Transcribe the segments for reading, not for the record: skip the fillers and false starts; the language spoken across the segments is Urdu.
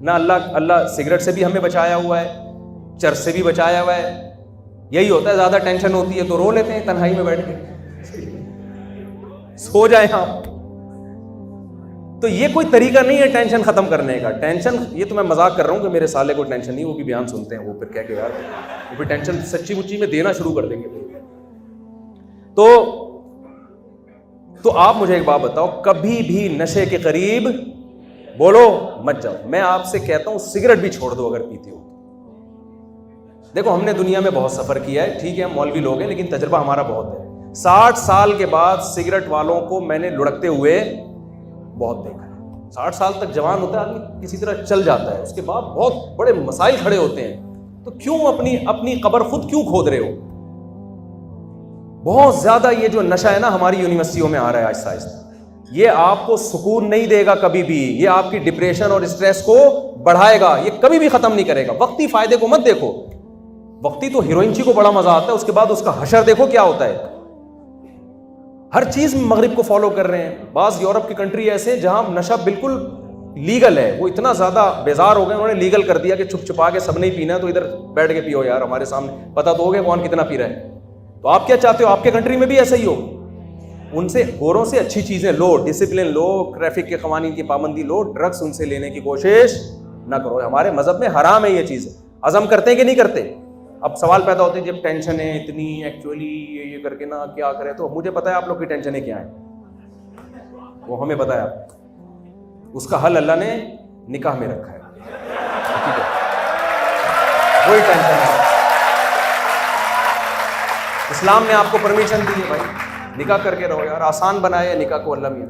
نہ اللہ سگریٹ سے بھی ہمیں بچایا ہوا ہے, چرس سے بھی بچایا ہوا ہے. یہی ہوتا ہے, زیادہ ٹینشن ہوتی ہے تو رو لیتے ہیں تنہائی میں بیٹھ کے, سو جائیں آپ. تو یہ کوئی طریقہ نہیں ہے ٹینشن ختم کرنے کا. ٹینشن, یہ تو میں مذاق کر رہا ہوں کہ میرے سالے کو ٹینشن نہیں, وہ بھی بیان سنتے ہیں, وہ پھر کہہ کے یار وہ پھر ٹینشن سچی مچی میں دینا شروع کر دیں گے. تو آپ مجھے ایک بات بتاؤ, کبھی بھی نشے کے قریب بولو مت جاؤ. میں آپ سے کہتا ہوں سگریٹ بھی چھوڑ دو اگر پیتے ہو. دیکھو ہم نے دنیا میں بہت سفر کیا ہے, ٹھیک ہے ہم مولوی لوگ ہیں, لیکن تجربہ ہمارا بہت ہے. 60 سال کے بعد سگریٹ والوں کو میں نے لڑکتے ہوئے بہت دیکھا ہے. 60 سال تک جوان ہوتا ہے آدمی, کسی طرح چل جاتا ہے, اس کے بعد بہت بڑے مسائل کھڑے ہوتے ہیں. تو کیوں اپنی قبر خود کیوں کھود رہے ہو؟ بہت زیادہ یہ جو نشہ ہے نا ہماری یونیورسٹیوں میں آ رہا ہے آہستہ آہستہ, یہ آپ کو سکون نہیں دے گا کبھی بھی. یہ آپ کی ڈپریشن اور اسٹریس کو بڑھائے گا, یہ کبھی بھی ختم نہیں کرے گا. وقتی فائدے کو مت دیکھو. وقتی تو ہیروئنچی کو بڑا مزہ آتا ہے, اس کے بعد اس کا حشر دیکھو کیا ہوتا ہے. ہر چیز میں مغرب کو فالو کر رہے ہیں. بعض یورپ کی کنٹری ایسے ہیں جہاں نشہ بالکل لیگل ہے, وہ اتنا زیادہ بیزار ہو گئے انہوں نے لیگل کر دیا کہ چھپ چھپا کے سب نہیں پینا, تو ادھر بیٹھ کے پیو یار ہمارے سامنے, پتہ تو ہو گیا کون کتنا پی رہا ہے. تو آپ کیا چاہتے ہو آپ کے کنٹری میں بھی ایسا ہی ہو؟ ان سے گوروں سے اچھی چیزیں لو, ڈسپلن لو, ٹریفک کے قوانین کی پابندی لو, ڈرگس ان سے لینے کی کوشش نہ کرو. ہمارے مذہب میں حرام ہے یہ چیز. عزم کرتے ہیں کہ نہیں کرتے؟ اب سوال پیدا ہوتے ہیں جب ٹینشن ہے اتنی ایکچولی یہ کر کے نا کیا کرے. تو مجھے پتا ہے آپ لوگ کی ٹینشنیں کیا ہیں, وہ ہمیں پتا ہے. اس کا حل اللہ نے نکاح میں رکھا ہے, ٹھیک ہے, وہی ٹینشن ہے. اسلام نے آپ کو پرمیشن دی ہے بھائی نکاح کر کے رہو یار, آسان بنایا ہے نکاح کو اللہ نے.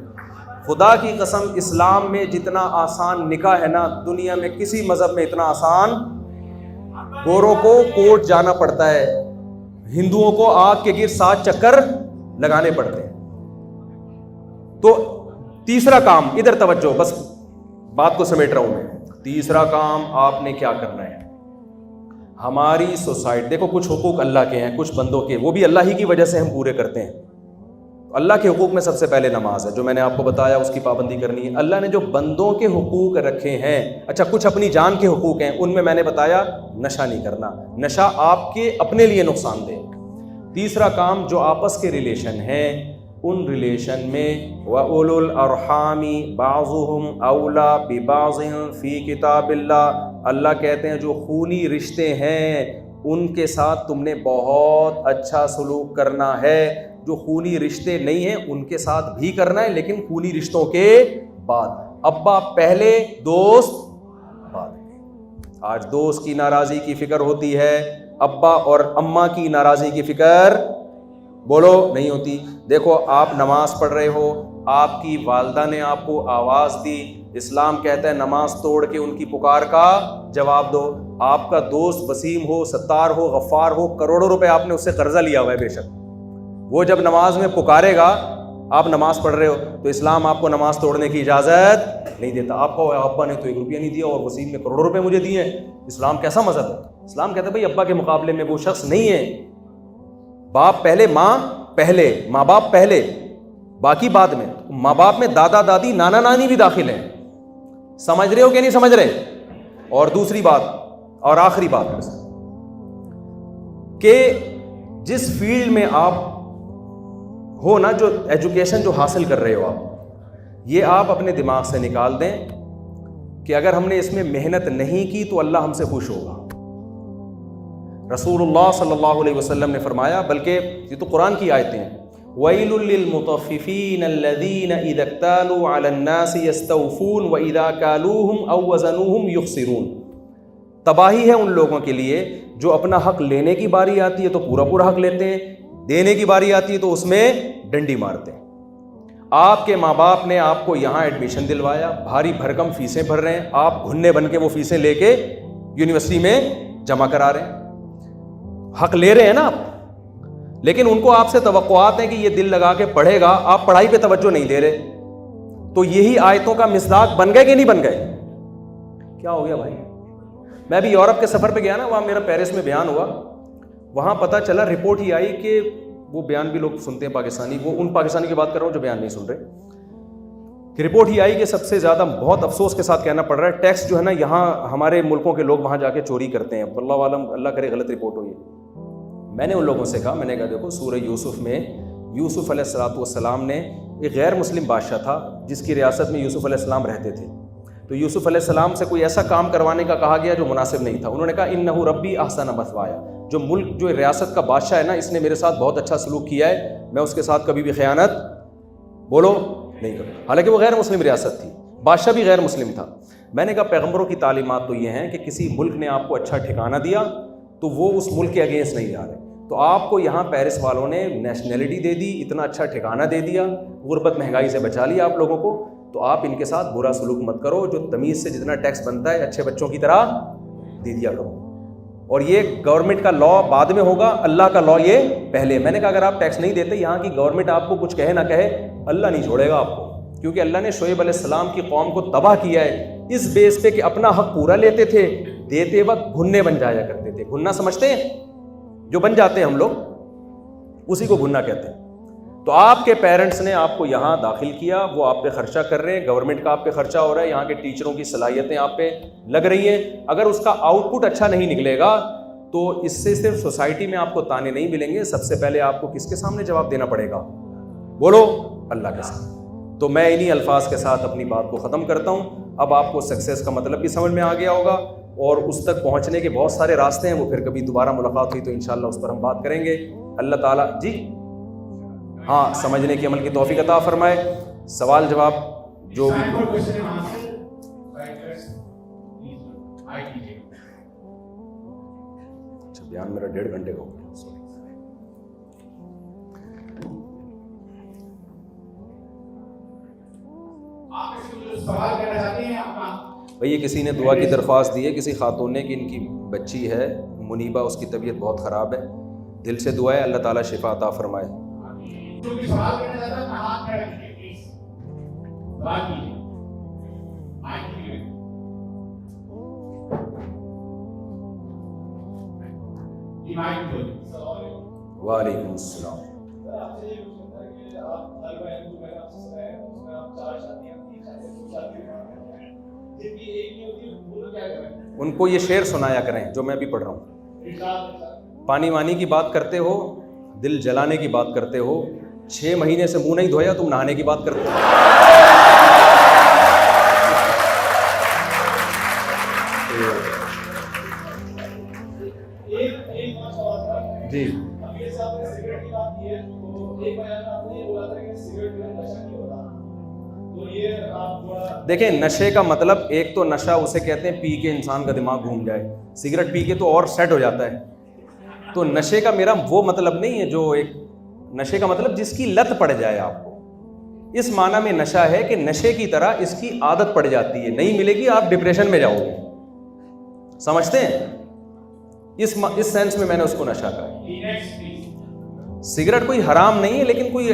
خدا کی قسم اسلام میں جتنا آسان نکاح ہے نا دنیا میں کسی مذہب میں اتنا آسان. گوروں کو کورٹ جانا پڑتا ہے, ہندوؤں کو آگ کے گر 7 چکر لگانے پڑتے ہیں. تو تیسرا کام, ادھر توجہ, بس بات کو سمیٹ رہا ہوں میں. تیسرا کام آپ نے کیا کرنا ہے. ہماری سوسائٹی دیکھو, کچھ حقوق اللہ کے ہیں کچھ بندوں کے, وہ بھی اللہ ہی کی وجہ سے ہم پورے کرتے ہیں. اللہ کے حقوق میں سب سے پہلے نماز ہے, جو میں نے آپ کو بتایا اس کی پابندی کرنی ہے. اللہ نے جو بندوں کے حقوق رکھے ہیں, اچھا کچھ اپنی جان کے حقوق ہیں, ان میں نے بتایا نشہ نہیں کرنا, نشہ آپ کے اپنے لیے نقصان دہ. تیسرا کام جو آپس کے ریلیشن ہیں, ان ریلیشن میں وَأُولُو الْأَرْحَامِ بَعْضُهُمْ أَوْلَى بِبَعْضٍ فِي كِتَابِ اللَّهِ. اللہ کہتے ہیں جو خونی رشتے ہیں ان کے ساتھ تم نے بہت اچھا سلوک کرنا ہے. جو خونی رشتے نہیں ہیں ان کے ساتھ بھی کرنا ہے, لیکن خونی رشتوں کے بعد. ابا پہلے دوست بعد. آج دوست کی ناراضی کی فکر ہوتی ہے, ابا اور اماں کی ناراضی کی فکر بولو نہیں ہوتی. دیکھو آپ نماز پڑھ رہے ہو, آپ کی والدہ نے آپ کو آواز دی, اسلام کہتا ہے نماز توڑ کے ان کی پکار کا جواب دو. آپ کا دوست وسیم ہو, ستار ہو, غفار ہو, کروڑوں روپے آپ نے اس سے قرضہ لیا ہوا ہے بے شک, وہ جب نماز میں پکارے گا, آپ نماز پڑھ رہے ہو, تو اسلام آپ کو نماز توڑنے کی اجازت نہیں دیتا. آپ کو ابا نے تو 1 روپیہ نہیں دیا اور وسیم نے کروڑوں روپے مجھے دیے ہیں, اسلام کیسا مذہب ہے؟ اسلام کہتا ہے بھائی ابا کے مقابلے میں وہ شخص نہیں ہے. باپ پہلے, ماں پہلے, ماں باپ پہلے, باقی بعد میں. ماں باپ میں دادا دادی نانا نانی بھی داخل ہیں. سمجھ رہے ہو کہ نہیں سمجھ رہے؟ اور دوسری بات اور آخری بات کہ جس فیلڈ میں آپ ہو نا, جو ایجوکیشن جو حاصل کر رہے ہو آپ, یہ آپ اپنے دماغ سے نکال دیں کہ اگر ہم نے اس میں محنت نہیں کی تو اللہ ہم سے خوش ہوگا. رسول اللہ صلی اللہ علیہ وسلم نے فرمایا, بلکہ یہ تو قرآن کی آیتیں ہیں, وَيْلٌ لِّلْمُطَفِّفِينَ الَّذِينَ إِذَا اكْتَالُوا عَلَى النَّاسِ يَسْتَوْفُونَ وَإِذَا كَالُوهُمْ أَوْ وَزَنُوهُمْ يُخْسِرُونَ. تباہی ہے ان لوگوں کے لیے جو اپنا حق لینے کی باری آتی ہے تو پورا پورا حق لیتے ہیں, دینے کی باری آتی ہے تو اس میں ڈنڈی مارتے ہیں. آپ کے ماں باپ نے آپ کو یہاں ایڈمیشن دلوایا, بھاری بھرکم فیسیں بھر رہے ہیں, آپ گھننے بن کے وہ فیسیں لے کے یونیورسٹی میں جمع کرا رہے ہیں, حق لے رہے ہیں نا آپ, لیکن ان کو آپ سے توقعات ہیں کہ یہ دل لگا کے پڑھے گا, آپ پڑھائی پہ توجہ نہیں دے رہے. تو یہی آیتوں کا مصداق بن گئے کہ نہیں بن گئے؟ کیا ہو گیا بھائی؟ میں بھی یورپ کے سفر پہ گیا نا, وہاں میرا پیرس میں بیان ہوا, وہاں پتہ چلا رپورٹ ہی آئی کہ وہ بیان بھی لوگ سنتے ہیں پاکستانی, وہ ان پاکستانی کی بات کر رہا ہوں جو بیان نہیں سن رہے, کہ رپورٹ ہی آئی کہ سب سے زیادہ بہت افسوس کے ساتھ کہنا پڑ رہا ہے ٹیکس جو ہے نا یہاں ہمارے ملکوں کے لوگ وہاں جا کے چوری کرتے ہیں. اللہ عالم, اللہ کرے غلط رپورٹ ہوئی. میں نے ان لوگوں سے کہا, میں نے کہا دیکھو سورہ یوسف میں یوسف علیہ السلام نے ایک غیر مسلم بادشاہ تھا جس کی ریاست میں یوسف علیہ السلام رہتے تھے. تو یوسف علیہ السلام سے کوئی ایسا کام کروانے کا کہا گیا جو مناسب نہیں تھا. انہوں نے کہا انہ ربی احسن مثوایا, جو ریاست کا بادشاہ ہے نا اس نے میرے ساتھ بہت اچھا سلوک کیا ہے, میں اس کے ساتھ کبھی بھی خیانت بولو نہیں کروں. حالانکہ وہ غیر مسلم ریاست تھی, بادشاہ بھی غیر مسلم تھا. میں نے کہا پیغمبروں کی تعلیمات تو یہ ہیں کہ کسی ملک نے آپ کو اچھا ٹھکانہ دیا تو وہ اس ملک کے اگینسٹ نہیں جا رہے. تو آپ کو یہاں پیرس والوں نے نیشنلٹی دے دی, اتنا اچھا ٹھکانہ دے دیا, غربت مہنگائی سے بچا لیا آپ لوگوں کو, تو آپ ان کے ساتھ برا سلوک مت کرو. جو تمیز سے جتنا ٹیکس بنتا ہے اچھے بچوں کی طرح دے دیا کرو. اور یہ گورنمنٹ کا لا بعد میں ہوگا, اللہ کا لا یہ پہلے. میں نے کہا اگر آپ ٹیکس نہیں دیتے, یہاں کی گورنمنٹ آپ کو کچھ کہے نہ کہے, اللہ نہیں چھوڑے گا آپ کو, کیونکہ اللہ نے شعیب علیہ السلام کی قوم کو تباہ کیا ہے اس بیس پہ کہ اپنا حق پورا لیتے تھے, دیتے وقت گھننے بن جایا کرتے تھے. گھننا سمجھتے ہیں جو بن جاتے ہیں ہم لوگ, اسی کو گھننا کہتے ہیں. تو آپ کے پیرنٹس نے آپ کو یہاں داخل کیا, وہ آپ پہ خرچہ کر رہے ہیں, گورنمنٹ کا آپ پہ خرچہ ہو رہا ہے, یہاں کے ٹیچروں کی صلاحیتیں آپ پہ لگ رہی ہیں. اگر اس کا آؤٹ پٹ اچھا نہیں نکلے گا تو اس سے صرف سوسائٹی میں آپ کو تانے نہیں ملیں گے, سب سے پہلے آپ کو کس کے سامنے جواب دینا پڑے گا, بولو اللہ کے سامنے. تو میں انہی الفاظ کے ساتھ اپنی بات کو ختم کرتا ہوں. اب آپ کو سکسیس کا مطلب بھی سمجھ میں آ گیا ہوگا, اور اس تک پہنچنے کے بہت سارے راستے ہیں, وہ پھر کبھی دوبارہ ملاقات ہوئی تو انشاءاللہ اس پر ہم بات کریں گے. اللہ تعالیٰ جی ہاں سمجھنے کی عمل کی توفیق عطا فرمائے. سوال جواب جو بھی اچھا, بیان میرا 1.5 گھنٹے کا ہو گیا. بھئی یہ کسی نے دعا کی درخواست دی ہے, کسی خاتون نے, کہ ان کی بچی ہے منیبہ, اس کی طبیعت بہت خراب ہے, دل سے دعا ہے اللہ تعالیٰ شفا عطا فرمائے. وعلیکم السلام. ان کو یہ شعر سنایا کریں جو میں بھی پڑھ رہا ہوں. پانی وانی کی بات کرتے ہو, دل جلانے کی بات کرتے ہو, 6 مہینے سے منہ نہیں دھویا, تم نہانے کی بات کرتے ہو. جی دیکھیں, نشے کا مطلب ایک تو نشہ اسے کہتے ہیں پی کے انسان کا دماغ گھوم جائے, سگریٹ پی کے تو اور سیٹ ہو جاتا ہے. تو نشے کا میرا وہ مطلب نہیں ہے جو ایک نشے کا مطلب جس کی لت پڑ جائے آپ کو, اس معنی میں نشہ ہے کہ نشے کی طرح اس کی عادت پڑ جاتی ہے, نہیں ملے گی آپ ڈپریشن میں جاؤ گے. سمجھتے ہیں, اس سینس میں نے اس کو نشہ کہا. سگریٹ کوئی حرام نہیں ہے, لیکن کوئی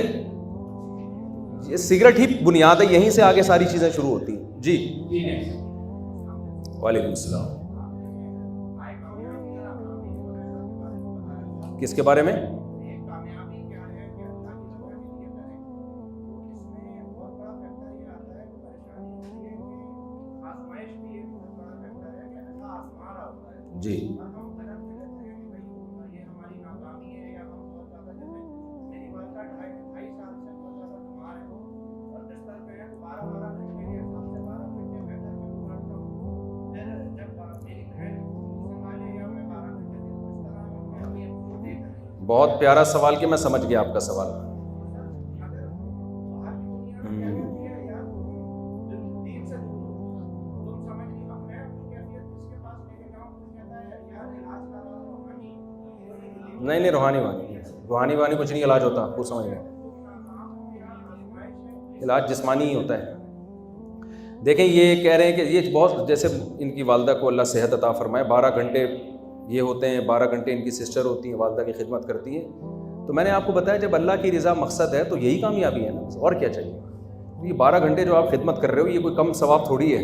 سگریٹ ہی بنیاد ہے, یہیں سے آگے ساری چیزیں شروع ہوتی ہیں. جی وعلیکم السلام. کس کے بارے میں؟ جی بہت پیارا سوال, کہ میں سمجھ گیا آپ کا سوال. نہیں روحانی کچھ نہیں علاج ہوتا, آپ کو سمجھ میں, علاج جسمانی ہی ہوتا ہے. دیکھیں یہ کہہ رہے ہیں کہ یہ بہت, جیسے ان کی والدہ کو اللہ صحت عطا فرمائے, 12 گھنٹے یہ ہوتے ہیں, 12 گھنٹے ان کی سسٹر ہوتی ہیں, والدہ کی خدمت کرتی ہیں. تو میں نے آپ کو بتایا جب اللہ کی رضا مقصد ہے تو یہی کامیابی ہے نا, اور کیا چاہیے. یہ 12 گھنٹے جو آپ خدمت کر رہے ہو یہ کوئی کم ثواب تھوڑی ہے.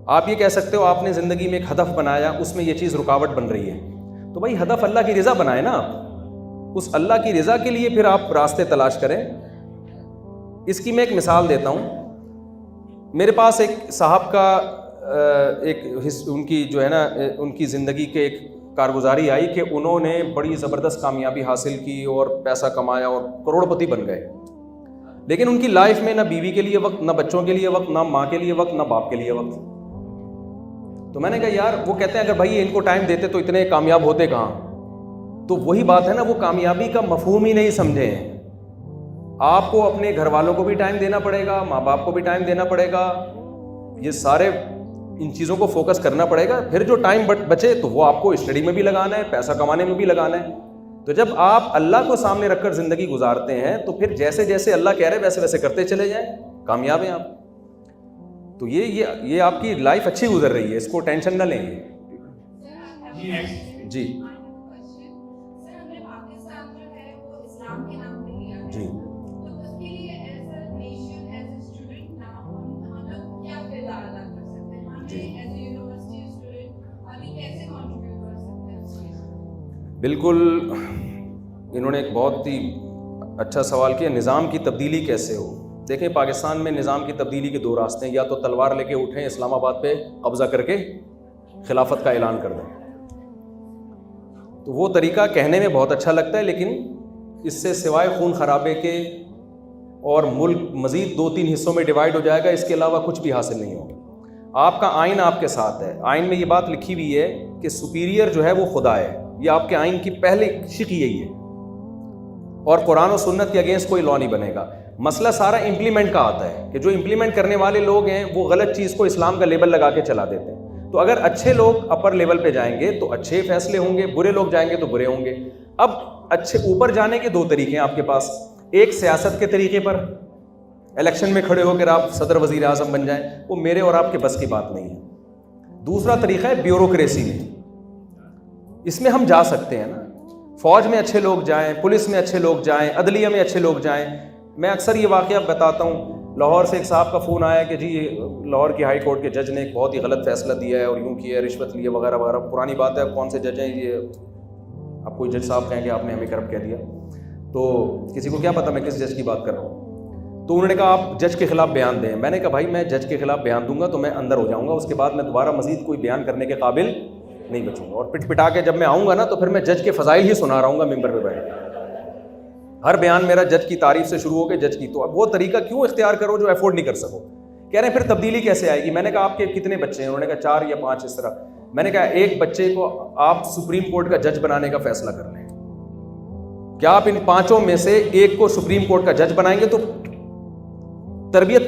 آپ یہ کہہ سکتے ہو آپ نے زندگی میں ایک ہدف بنایا, اس میں یہ چیز رکاوٹ بن رہی ہے, تو بھائی ہدف اللہ کی رضا بنائے نا آپ, اس اللہ کی رضا کے لیے پھر آپ راستے تلاش کریں. اس کی میں ایک مثال دیتا ہوں. میرے پاس ایک صاحب کا ان کی جو ہے نا ان کی زندگی کے ایک کارگزاری آئی کہ انہوں نے بڑی زبردست کامیابی حاصل کی اور پیسہ کمایا اور کروڑ پتی بن گئے, لیکن ان کی لائف میں نہ بیوی کے لیے وقت, نہ بچوں کے لیے وقت, نہ ماں کے لیے وقت, نہ باپ کے لیے وقت. تو میں نے کہا یار, وہ کہتے ہیں اگر بھائی ان کو ٹائم دیتے تو اتنے کامیاب ہوتے کہاں. تو وہی بات ہے نا, وہ کامیابی کا مفہوم ہی نہیں سمجھے ہیں. آپ کو اپنے گھر والوں کو بھی ٹائم دینا پڑے گا, ماں باپ کو بھی ٹائم دینا پڑے گا, یہ سارے ان چیزوں کو فوکس کرنا پڑے گا. پھر جو ٹائم بچے تو وہ آپ کو اسٹڈی میں بھی لگانا ہے, پیسہ کمانے میں بھی لگانا ہے. تو جب آپ اللہ کو سامنے رکھ کر زندگی گزارتے ہیں تو پھر جیسے جیسے اللہ کہہ رہے ویسے ویسے کرتے چلے جائیں, کامیاب ہیں آپ. تو یہ آپ کی لائف اچھی گزر رہی ہے, اس کو ٹینشن نہ لیں. جی جی بالکل, انہوں نے ایک بہت ہی اچھا سوال کیا, نظام کی تبدیلی کیسے ہو. دیکھیں پاکستان میں نظام کی تبدیلی کے دو راستے ہیں, یا تو تلوار لے کے اٹھیں, اسلام آباد پہ قبضہ کر کے خلافت کا اعلان کر دیں. تو وہ طریقہ کہنے میں بہت اچھا لگتا ہے, لیکن اس سے سوائے خون خرابے کے اور ملک مزید 2-3 حصوں میں ڈیوائیڈ ہو جائے گا, اس کے علاوہ کچھ بھی حاصل نہیں ہوگا. آپ کا آئین آپ کے ساتھ ہے, آئین میں یہ بات لکھی ہوئی ہے کہ سپیریئر جو ہے وہ خدا ہے. یہ آپ کے آئین کی پہلی شق یہی ہے, اور قرآن و سنت کے اگینسٹ کوئی لا نہیں بنے گا. مسئلہ سارا امپلیمنٹ کا آتا ہے کہ جو امپلیمنٹ کرنے والے لوگ ہیں وہ غلط چیز کو اسلام کا لیبل لگا کے چلا دیتے ہیں. تو اگر اچھے لوگ اپر لیول پہ جائیں گے تو اچھے فیصلے ہوں گے, برے لوگ جائیں گے تو برے ہوں گے. اب اچھے اوپر جانے کے 2 طریقے ہیں آپ کے پاس. ایک سیاست کے طریقے پر, الیکشن میں کھڑے ہو کر آپ صدر وزیر اعظم بن جائیں, وہ میرے اور آپ کے بس کی بات نہیں ہے. دوسرا طریقہ ہے بیوروکریسی میں, اس میں ہم جا سکتے ہیں نا, فوج میں اچھے لوگ جائیں, پولیس میں اچھے لوگ جائیں, عدلیہ میں اچھے لوگ جائیں. میں اکثر یہ واقعہ بتاتا ہوں, لاہور سے ایک صاحب کا فون آیا کہ جی لاہور کی ہائی کورٹ کے جج نے ایک بہت ہی غلط فیصلہ دیا ہے اور یوں کیا ہے, رشوت لی ہے وغیرہ وغیرہ. پرانی بات ہے, کون سے جج ہیں یہ, آپ کوئی جج صاحب کہیں گے آپ نے ہمیں کرپٹ کہہ دیا, تو کسی کو کیا پتا میں کس جج کی بات کر رہا ہوں. تو انہوں نے کہا آپ جج کے خلاف بیان دیں. میں نے کہا بھائی میں جج کے خلاف بیان دوں گا تو میں اندر ہو جاؤں گا, اس کے بعد میں دوبارہ مزید کوئی بیان کرنے کے قابل نہیں بچوں گا. اور پٹ پٹا کے جب میں آؤں گا نا تو پھر میں جج کے فضائل ہی سنا رہا ہوں گا ممبر پہ بیٹھ کے. ہر بیان میرا جج کی تعریف سے شروع ہو کے جج کی. تو اب وہ طریقہ کیوں اختیار کرو جو افورڈ نہیں کر سکو. کہہ رہے ہیں پھر تبدیلی کیسے آئے گی. میں نے کہا آپ کے کتنے بچے ہیں, انہوں نے کہا 4 یا 5 اس طرح. میں نے کہا ایک بچے کو آپ سپریم کورٹ کا جج بنانے کا فیصلہ کر لیں, کیا آپ ان 5 میں سے ایک کو سپریم کورٹ کا جج بنائیں گے تو تربیت